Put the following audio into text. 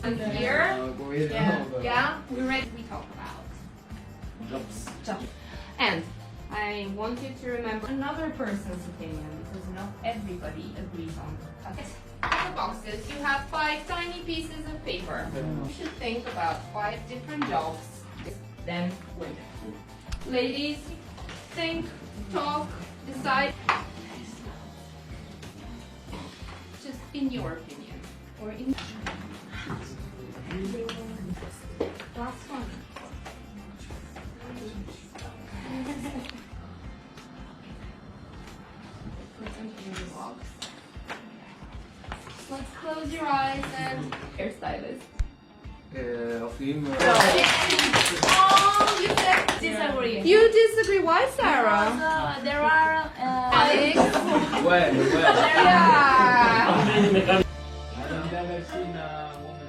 And here, yeah, we're ready. We talk about jobs. And I want you to remember another person's opinion because not everybody agrees on it. In the boxes, you have 5 tiny pieces of paper. You should think about 5 different jobs. Then win. Ladies, think, talk, decide. Just in your opinion, or in last one. Put them in the box. Let's close your eyes and hairstylist. Of him. Oh, you said Disagree. you disagree. Why, Sarah? Because there are Alex? Well. Yeah. I've never seen a woman.